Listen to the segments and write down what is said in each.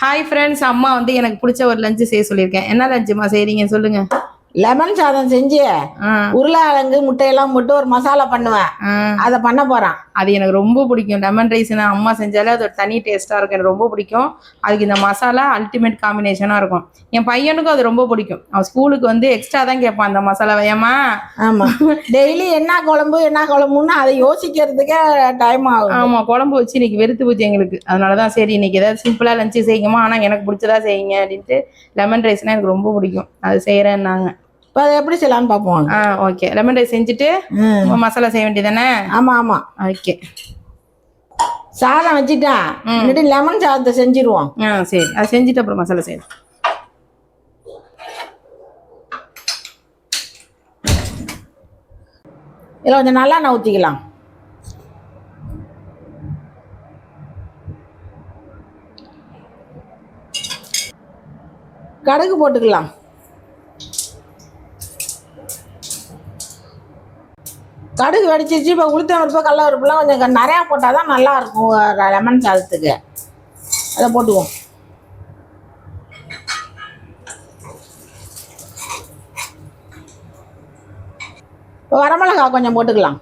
Hi friends, அம்மா வந்து எனக்கு பிடிச்ச ஒரு லஞ்சு செய்ய சொல்லியிருக்கேன். என்ன லஞ்சுமா செய்றீங்க சொல்லுங்க. லெமன் சாதம் செஞ்சு உருளைக்கிழங்கு முட்டையெல்லாம் போட்டு ஒரு மசாலா பண்ணுவேன். அதை பண்ண போறான். அது எனக்கு ரொம்ப பிடிக்கும். லெமன் ரைஸ்னா அம்மா செஞ்சாலே அது ஒரு தனி டேஸ்டா இருக்கும். எனக்கு ரொம்ப பிடிக்கும். அதுக்கு இந்த மசாலா அல்டிமேட் காம்பினேஷனா இருக்கும். என் பையனுக்கும் அது ரொம்ப பிடிக்கும். அவன் ஸ்கூலுக்கு வந்து எக்ஸ்ட்ரா தான் கேட்பான் அந்த மசாலா வேமா. ஆமா, டெய்லி என்ன குழம்புன்னு அதை யோசிக்கிறதுக்கே டைம் ஆகும். ஆமா, குழம்பு வச்சு இன்னைக்கு வெறுத்து போச்சு எங்களுக்கு. அதனாலதான் சரி இன்னைக்கு ஏதாவது சிம்பிளா லஞ்சு செய்யுமா, ஆனா எனக்கு பிடிச்சதா செய்யுங்க அப்படின்ட்டு. லெமன் ரைஸ்னா எனக்கு ரொம்ப பிடிக்கும், அது செய்யறேன்னாங்க. இப்போ அதை எப்படி செய்யலாம்னு பார்ப்போம். ஓகே, லெமன் ரைஸ் செஞ்சுட்டு மசாலா செய்ய வேண்டியதானே? ஆமா ஆமா, ஓகே. சாதம் வச்சுட்டா லெமன் சாதத்தை செஞ்சிருவோம். சரி, அதை செஞ்சுட்டு அப்புறம் மசாலா செய்யணும். இதில் கொஞ்சம் நல்லா ஊற்றிக்கலாம். கடுகு போட்டுக்கலாம். கடுகு வெடிச்சிருச்சு. இப்போ உளுத்தம் பருப்பு கடல பருப்புலாம் கொஞ்சம் நிறையா போட்டால் தான் நல்லா இருக்கும் லெமன் சாதத்துக்கு. அதை போட்டுவோம். இப்போ வரமிளகா கொஞ்சம் போட்டுக்கலாம்.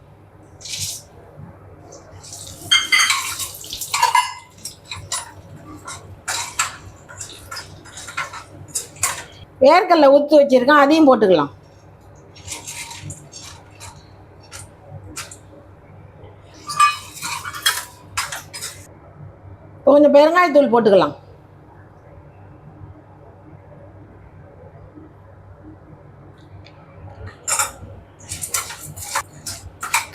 வேர்க்கடலை ஊற்றி வச்சிருக்கேன், அதையும் போட்டுக்கலாம். கொஞ்சம் பெருங்காயத்தூள் போட்டுக்கலாம்.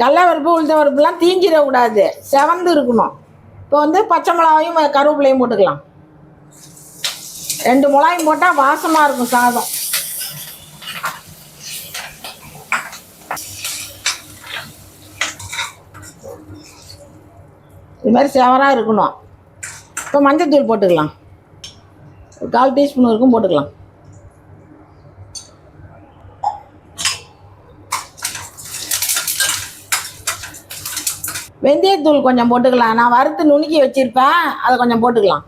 கடலை பருப்பு உளுத்தம் பருப்புலாம் தீஞ்சிடக்கூடாது, செவந்து இருக்கணும். இப்போ வந்து பச்சை மிளகாயும் கருவேப்பிலையும் போட்டுக்கலாம். 2 மிளகாயும் போட்டால் வாசமாக இருக்கும் சாதம். இது மாதிரி செவராக இருக்கணும். இப்போ மஞ்சத்தூள் போட்டுக்கலாம். ஒரு 1/4 டீஸ்பூன் வரைக்கும் போட்டுக்கலாம். வெந்தயத்தூள் கொஞ்சம் போட்டுக்கலாம். நான் வறுத்து நுணுக்கி வச்சிருப்பேன், அதை கொஞ்சம் போட்டுக்கலாம்.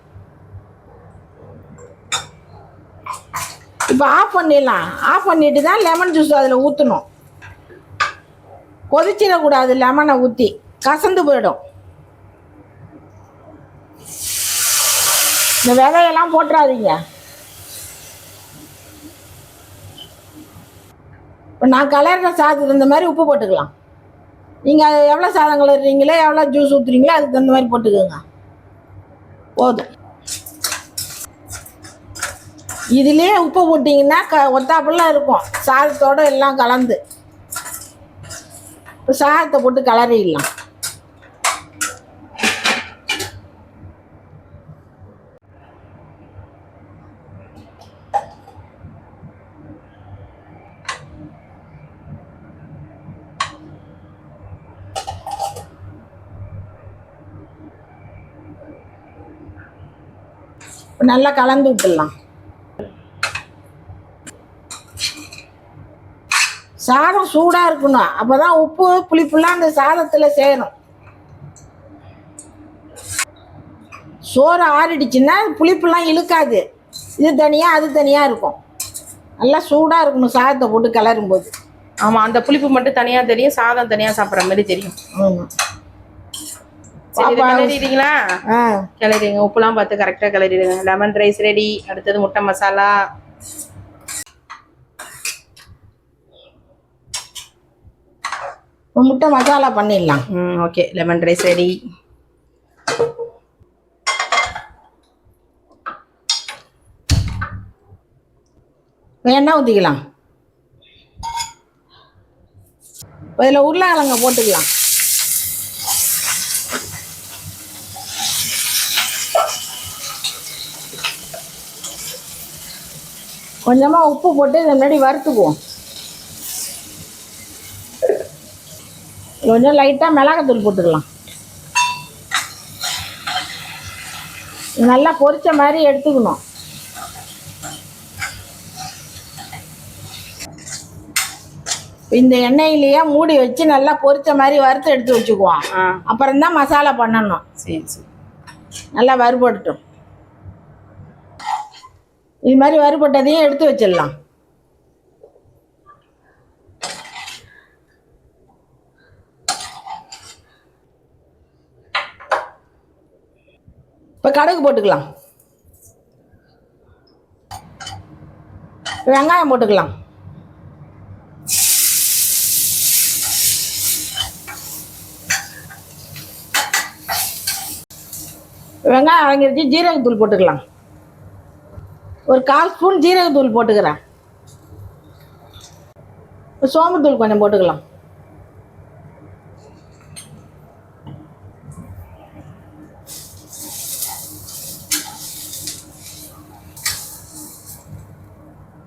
இப்போ ஆஃப் பண்ணிடலாம். ஆஃப் பண்ணிட்டு தான் லெமன் ஜூஸ் அதில் ஊற்றணும். கொதிச்சிடக்கூடாது, லெமனை ஊற்றி கசந்து போயிடும். இந்த விதையெல்லாம் போட்டுறாதீங்க. இப்போ நான் கலர்ற சாதத்துக்கு இந்த மாதிரி உப்பு போட்டுக்கலாம். நீங்கள் எவ்வளோ சாதம் கலர்றீங்களோ எவ்வளோ ஜூஸ் ஊற்றுறீங்களோ அதுக்கு தகுந்த மாதிரி போட்டுக்கோங்க, போதும். இதுலேயே உப்பு போட்டிங்கன்னா ஒத்தாப்புலாம் இருக்கும் சாதத்தோடு எல்லாம் கலந்து. இப்போ சாதத்தை போட்டு கலரிடலாம். நல்லா கலந்து விட்டுடலாம். சாதம் சூடாக இருக்கணும், அப்போ தான் உப்பு புளிப்புலாம் அந்த சாதத்தில் சேரும். சோறு ஆறிடுச்சுன்னா புளிப்புலாம் இழுக்காது. இது தனியாக அது தனியாக இருக்கும். நல்லா சூடாக இருக்கணும் சாதத்தை போட்டு கிளறும்போது. ஆமாம், அந்த புளிப்பு மட்டும் தனியாக தெரியும், சாதம் தனியாக சாப்பிட்ற மாதிரி தெரியும். ஆமாம். கிளறிடுங்களா? கிளறிடுங்க. உப்புலாம் பார்த்து கரெக்டாக கிளறிடுங்க. Lemon rice ready. அடுத்தது முட்டை மசாலா. முட்டை மசாலா பண்ணிடலாம். Okay, lemon rice ready. எண்ணெய் ஊற்றிக்கலாம். இதில் உருளைக்கிழங்க போட்டுக்கலாம். கொஞ்சமாக உப்பு போட்டு இதை முன்னாடி வறுத்துக்குவோம். கொஞ்சம் லைட்டாக மிளகாத்தூள் போட்டுக்கலாம். நல்லா பொரிச்ச மாதிரி எடுத்துக்கணும். இந்த எண்ணெயிலேயே மூடி வச்சு நல்லா பொரிச்ச மாதிரி வறுத்து எடுத்து வச்சுக்குவோம். அப்புறம் தான் மசாலா பண்ணணும். சரி சரி, நல்லா வறுபடட்டும். இது மாதிரி வறுபட்டதையும் எடுத்து வச்சிடலாம். இப்போ கடுகு போட்டுக்கலாம். வெங்காயம் போட்டுக்கலாம். வெங்காயம் வதங்கிருச்சு. ஜீரகத்தூள் போட்டுக்கலாம். ஒரு 1/4 ஸ்பூன் ஜீரகத்தூள் போட்டுக்கிறேன். சோம்புத்தூள் கொஞ்சம் போட்டுக்கலாம்.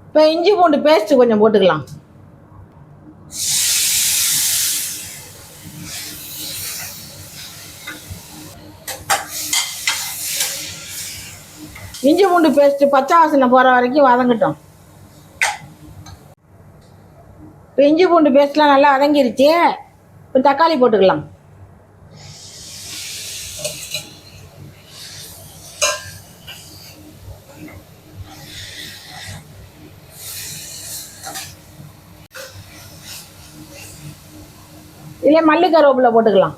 இப்போ இஞ்சி பூண்டு பேஸ்ட் கொஞ்சம் போட்டுக்கலாம். இஞ்சி பூண்டு பேஸ்ட் பச்சை வாசனை போகிற வரைக்கும் வதங்கட்டும். இப்போ இஞ்சி பூண்டு பேஸ்ட்லாம் நல்லா வதங்கிருச்சு. இப்போ தக்காளி போட்டுக்கலாம். இல்லை மல்லி கருவேப்பிலை போட்டுக்கலாம்.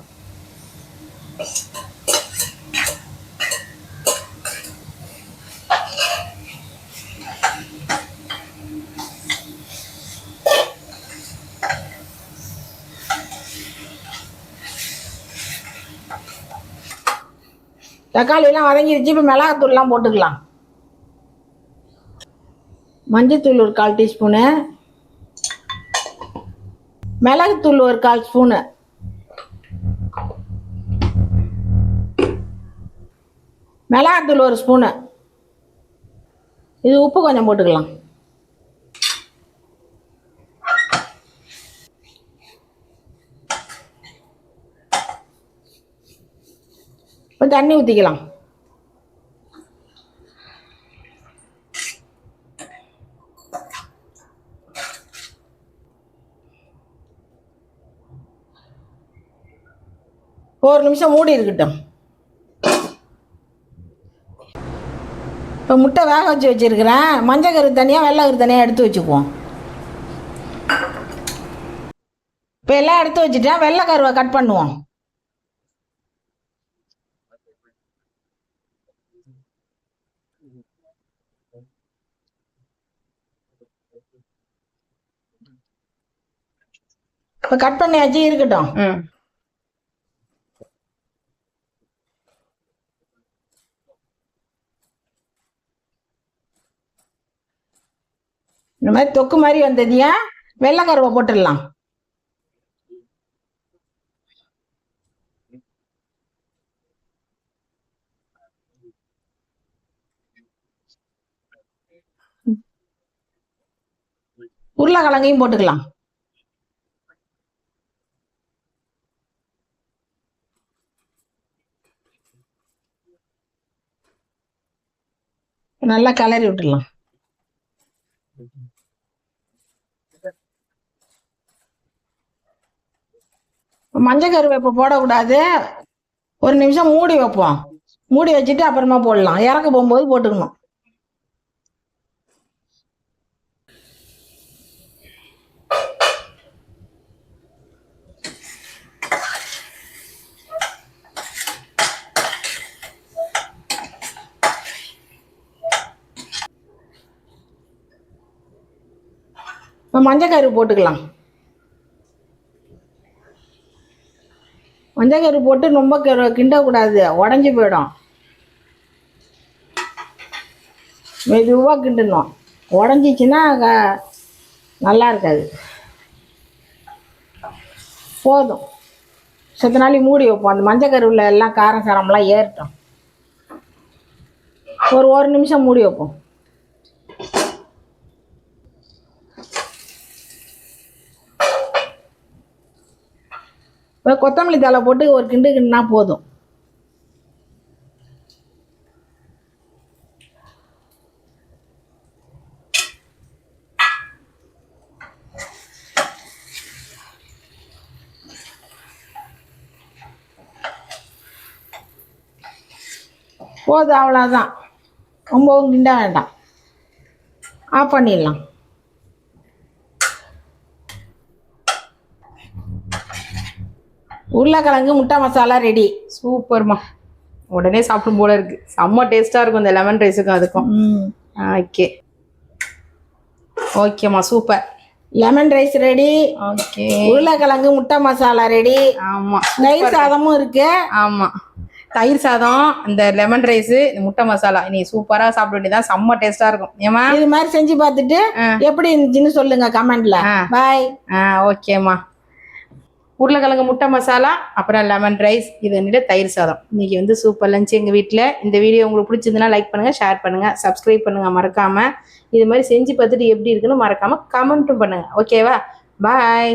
தக்காளியெல்லாம் வதங்கிருச்சு. இப்போ மிளகாத்தூள்லாம் போட்டுக்கலாம். மஞ்சத்தூள் ஒரு 1/4 டீஸ்பூனு, மிளகுத்தூள் ஒரு 1/4 ஸ்பூனு, மிளகாத்தூள் ஒரு ஸ்பூனு. இது உப்பு கொஞ்சம் போட்டுக்கலாம். இப்போ தண்ணி ஊற்றிக்கலாம். ஒரு நிமிஷம் மூடி இருக்கட்டும். இப்போ முட்டை வேக வச்சு வச்சுருக்கிறேன். மஞ்சள் கரு தனியாக வெள்ளை கரு தனியாக எடுத்து வச்சுக்குவோம். இப்போ எல்லாம் எடுத்து வச்சுட்டேன். வெள்ளை கருவை கட் பண்ணுவோம். இப்போ கட் பண்ணியாச்சு, இருக்கட்டும். இந்த மாதிரி தொக்கு மாதிரி வந்ததையா வெள்ளை கருவை போட்டுடலாம். உருளைக்கிழங்கையும் போட்டுக்கலாம். நல்லா கிளறி விட்டுடலாம். மஞ்சள் கருவை இப்போ போடக்கூடாது. ஒரு நிமிஷம் மூடி வைப்போம். மூடி வச்சுட்டு அப்புறமா போடலாம். இறக்க போகும்போது போட்டுக்கணும். இப்போ மஞ்சள் கரு போட்டுக்கலாம். மஞ்சள் கரு போட்டு ரொம்ப கிண்டக்கூடாது, உடஞ்சி போயிடும். மெதுவாக கிண்டணும். உடஞ்சிச்சின்னா நல்லா இருக்காது. போதும். சத்த நாளி மூடி வைப்போம். அந்த மஞ்சள் கருவில் எல்லாம் காரம் சாரம்லாம் ஏறட்டும். ஒரு நிமிஷம் மூடி வைப்போம். இப்போ கொத்தமல்லி தழை போட்டு ஒரு கிண்டு கிண்டுனா போதும். போதும், அவ்வளோதான். ரொம்பவும் கிண்ட வேண்டாம். ஆஃப் பண்ணிடலாம். உருளைக்கிழங்கு முட்டை மசாலா ரெடி. சூப்பர்மா, உடனே சாப்பிடும் போல இருக்கு. செம்ம டேஸ்ட்டாக இருக்கும் இந்த லெமன் ரைஸுக்கும் அதுக்கும். ஓகே ஓகேம்மா, super. Lemon rice ready. Okay, உருளைக்கிழங்கு முட்டை மசாலா ரெடி. ஆமாம், தயிர் சாதமும் இருக்கு. ஆமாம், தயிர் சாதம், இந்த லெமன் ரைஸு, இந்த முட்டை மசாலா, நீ சூப்பராக சாப்பிட வேண்டியதான். செம்ம டேஸ்ட்டாக இருக்கும். ஏமா இது மாதிரி செஞ்சு பார்த்துட்டு எப்படி இருந்துச்சுன்னு சொல்லுங்க கமெண்ட்ல. பாய். ஓகேம்மா. உருளைக்கிழங்கு முட்டை மசாலா, அப்புறம் லெமன் ரைஸ், இது வந்துட்டு தயிர் சாதம். இன்னைக்கு வந்து சூப்பர் லஞ்ச் எங்கள் வீட்டில். இந்த வீடியோ உங்களுக்கு பிடிச்சிருந்துன்னா லைக் பண்ணுங்கள், ஷேர் பண்ணுங்கள், சப்ஸ்கிரைப் பண்ணுங்கள் மறக்காமல். இது மாதிரி செஞ்சு பார்த்துட்டு எப்படி இருக்குன்னு மறக்காமல் கமெண்ட்டும் பண்ணுங்கள். ஓகேவா? பாய்.